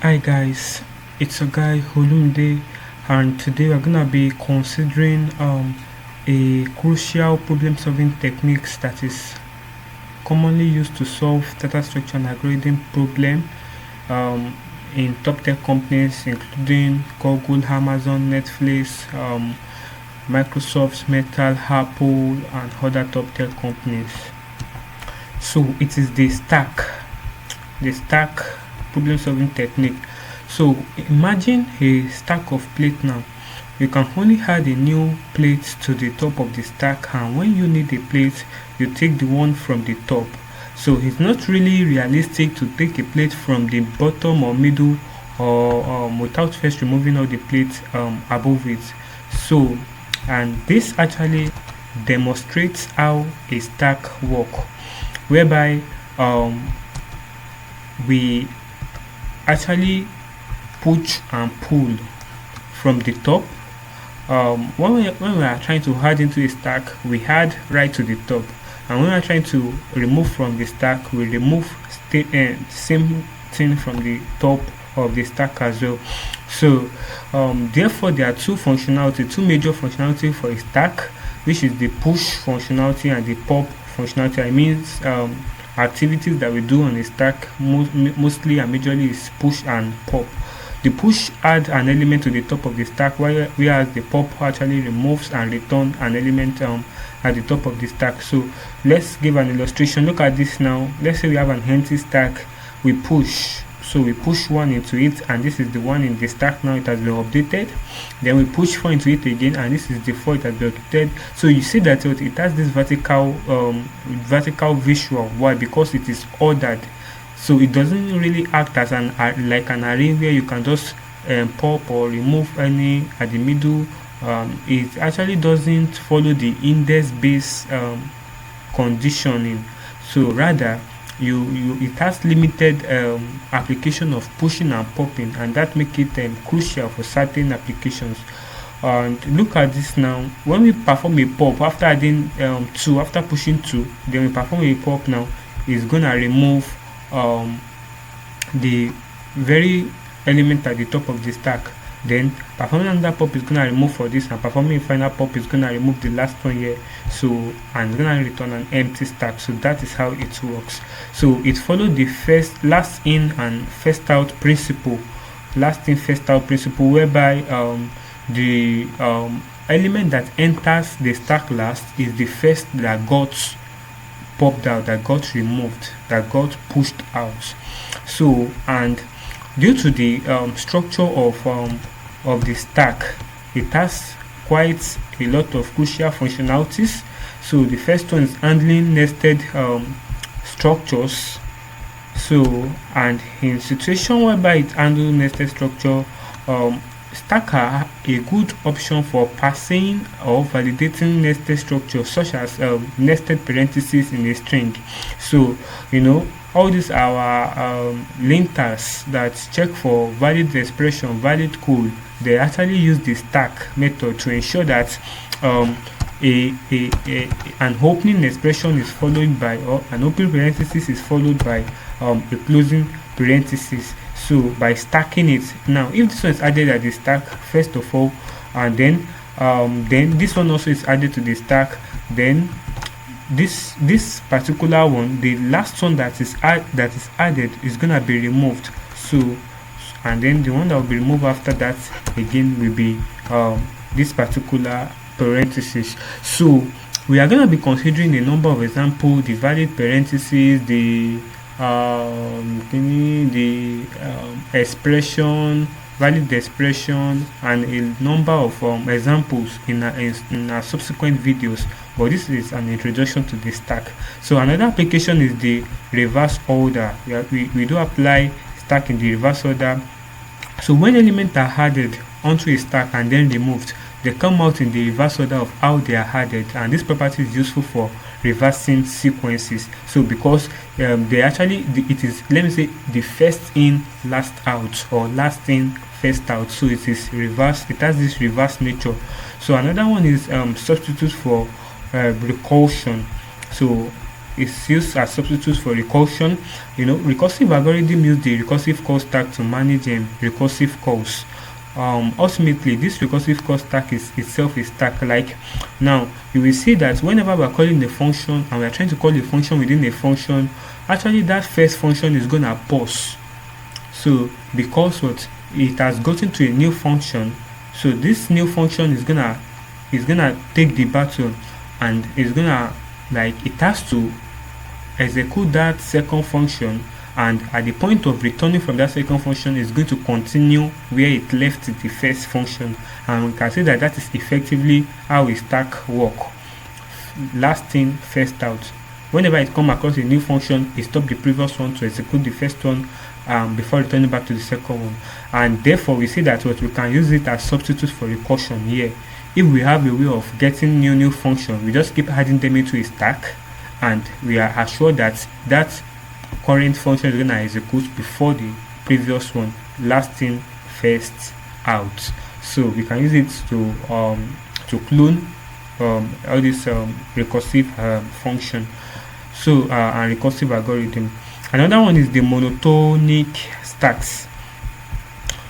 Hi guys, it's your guy Holumde, and today we're gonna be considering a crucial problem-solving techniques that is commonly used to solve data structure and algorithm problem um, in top tech companies including Google, Amazon, Netflix, Microsoft, Metal, Apple, and other top tech companies. So it is the stack problem solving technique. So imagine a stack of plate now. You can only add a new plate to the top of the stack, and when you need a plate you take the one from the top. So it's not really realistic to take a plate from the bottom or middle or without first removing all the plates above it. So, and this actually demonstrates how a stack work, whereby we actually push and pull from the top. When we are trying to add into a stack, we add right to the top, and when we are trying to remove from the stack, we remove same thing from the top of the stack as well. So therefore there are two major functionality for a stack, which is the push functionality and the pop functionality. I mean, activities that we do on a stack mostly and majorly is push and pop. The push adds an element to the top of the stack, whereas the pop actually removes and returns an element at the top of the stack. So let's give an illustration. Look at this now. Let's say we have an empty stack. We push. So we push one into it, and this is the one in the stack now. It has been updated. Then we push 4 into it again, and this is the 4 it has been updated. So you see that it has this vertical visual. Why? Because it is ordered. So it doesn't really act as like an array where you can just pop or remove any at the middle. It actually doesn't follow the index-based conditioning. So rather, it has limited application of pushing and popping, and that make it crucial for certain applications. And look at this now. When we perform a pop after adding 2, after pushing 2, then we perform a pop now, it's gonna remove the very element at the top of the stack. Then performing another pop is gonna remove for this, and performing a final pop is gonna remove the last one here. So, and gonna return an empty stack. So that is how it works. So it follows the last in and first out principle. Last in first out principle, whereby the element that enters the stack last is the first that got popped out, that got removed, that got pushed out. So, and due to the structure of the stack, it has quite a lot of crucial functionalities. So the first one is handling nested structures. So, and in situation whereby it handles nested structure, stack are a good option for passing or validating nested structures, such as nested parentheses in a string. So all these are our linters that check for valid expression, valid code. They actually use the stack method to ensure that an opening expression is followed by, or an opening parenthesis is followed by a closing parenthesis. So by stacking it, now if this one is added at the stack first of all, and then this one also is added to the stack, then this particular one, the last one that is added is gonna be removed. So, and then the one that will be removed after that again will be this particular parenthesis. So we are gonna be considering a number of examples: the valid parentheses, the expression, valid expression, and a number of examples in our subsequent videos. But this is an introduction to the stack. So another application is the reverse order. We do apply stack in the reverse order. So when elements are added onto a stack and then removed, they come out in the reverse order of how they are added, and this property is useful for reversing sequences. So because they actually, it is, let me say, the first in last out, or last in first out. So it is reverse, it has this reverse nature. So another one is substitute for recursion. So is used as substitute for recursion. Recursive algorithm use the recursive call stack to manage recursive calls. Ultimately, this recursive call stack is itself a stack. Like now, you will see that whenever we are calling a function and we are trying to call a function within a function, actually that first function is gonna pause. So because what it has gotten to a new function, so this new function is gonna take the battle and is gonna, like, it has to execute that second function, and at the point of returning from that second function is going to continue where it left the first function. And we can say that is effectively how a stack work. Last in, first out. Whenever it come across a new function, it stop the previous one to execute the first one before returning back to the second one. And therefore we see that what we can use it as substitute for recursion here. If we have a way of getting new function, we just keep adding them into a stack, and we are assured that that current function is going to execute before the previous one. Last in, first out. So we can use it to clone all this recursive function. So and recursive algorithm. Another one is the monotonic stacks.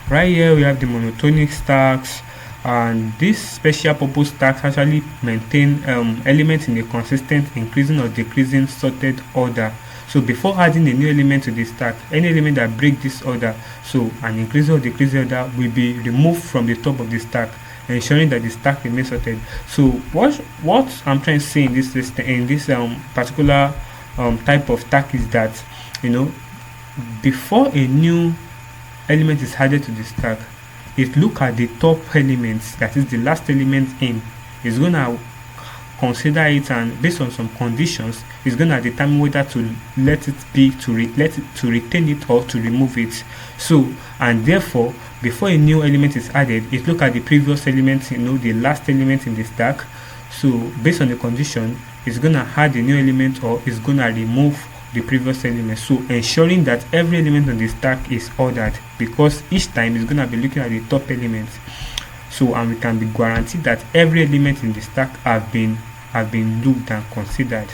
Right here we have the monotonic stacks, and these special purpose stacks actually maintain elements in a consistent increasing or decreasing sorted order. So before adding a new element to the stack, any element that breaks this order, so an increasing or decreasing order, will be removed from the top of the stack, ensuring that the stack remains sorted. So what I'm trying to say in this particular type of stack is that, before a new element is added to the stack, it look at the top elements, that is the last element in, is gonna consider it, and based on some conditions, it's gonna determine whether to let it be, to retain it, or to remove it. So, and therefore, before a new element is added, it look at the previous element, the last element in the stack. So based on the condition, it's gonna add a new element or it's gonna remove the previous element. So ensuring that every element on the stack is ordered, because each time it's gonna be looking at the top elements. So, and we can be guaranteed that every element in the stack have been looked and considered.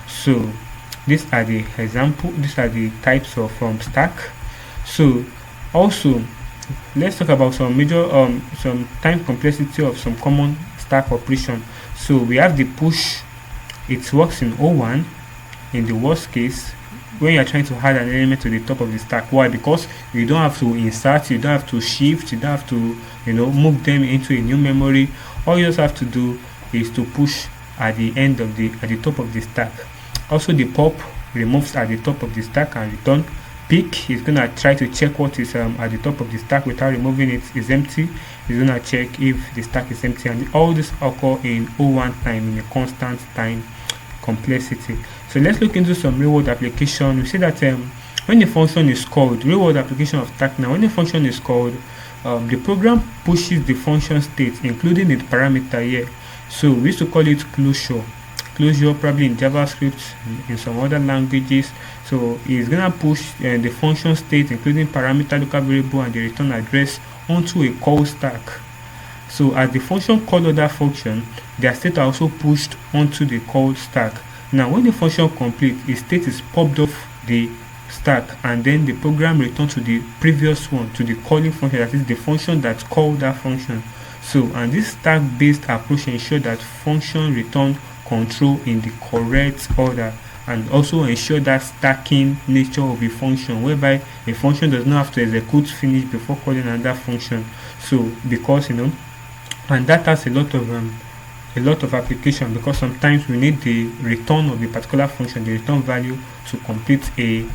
So these are the types of stack. So also let's talk about some major some time complexity of some common stack operation. So we have the push. It works in O1 in the worst case when you are trying to add an element to the top of the stack. Why? Because you don't have to insert, you don't have to shift, you don't have to move them into a new memory. All you just have to do is to push at the top of the stack. Also, the pop removes at the top of the stack and return. Pick is gonna try to check what is at the top of the stack without removing it is empty. It's gonna check if the stack is empty, and all this occur in O1 time, in a constant time complexity. So let's look into some real world application. We see that when the function is called, real world application of stack now, when the function is called, the program pushes the function state, including the parameter here. So we used to call it closure probably in JavaScript, in some other languages. So it's gonna push the function state, including parameter, local variable, and the return address onto a call stack. So as the function call other function, their state are also pushed onto the call stack. Now when the function complete, its state is popped off the stack, and then the program returns to the previous one, to the calling function, that is the function that called that function. So, and this stack based approach ensure that function return control in the correct order, and also ensure that stacking nature of a function, whereby a function does not have to execute finish before calling another function. So because and that has a lot of application, because sometimes we need the return of a particular function, the return value, to complete a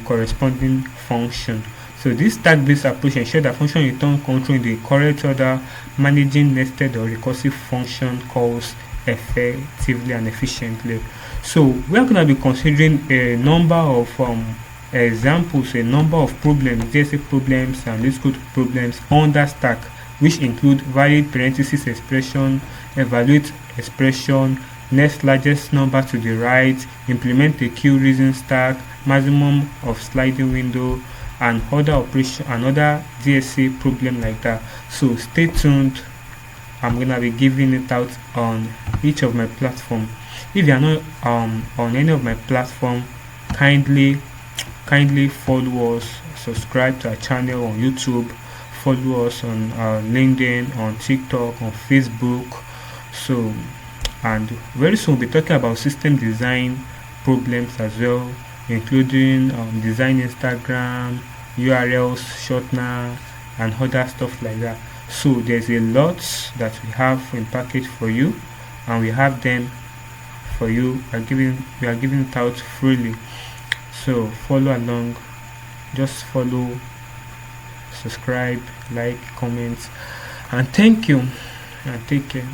corresponding function. So this stack-based approach ensures that function return control in the correct order, managing nested or recursive function calls effectively and efficiently. So we are going to be considering a number of examples, a number of problems, DSA problems and Leetcode problems under stack, which include valid parenthesis expression, evaluate expression, next largest number to the right, implement a queue reason stack, maximum of sliding window, and other operation, another DSA problem like that. So stay tuned. I'm gonna be giving it out on each of my platform. If you are not on any of my platform, kindly follow us, subscribe to our channel on YouTube, follow us on LinkedIn, on TikTok, on Facebook. So, and very soon we'll be talking about system design problems as well, including design Instagram, URLs, shortener, and other stuff like that. So there's a lot that we have in package for you, and we have them for you. We are giving it out freely. So follow along, just follow, subscribe, like, comment, and thank you, and take care.